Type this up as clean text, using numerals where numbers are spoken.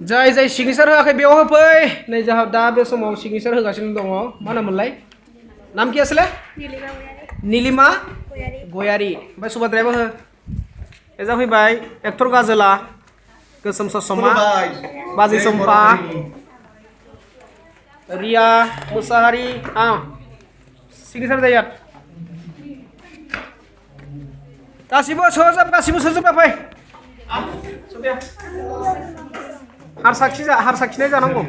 जाय जाय सिगनेसार होआखै बेयाव होफै नै जोंहा दा बे समाव सिगनेसार होगासिनो दङ मा नाममोनलाय नाम कि आसले नीलिमा गयारी ओमफ्राय सुभद्रायाबो हो एजा फैबाय एक्टर गाजोला गोसोम ससमा बाजै चम्पा रिया मुसाहारि सिगनेसार जायो गासिबो सोजोब फै हार साखिनाय जानांगौ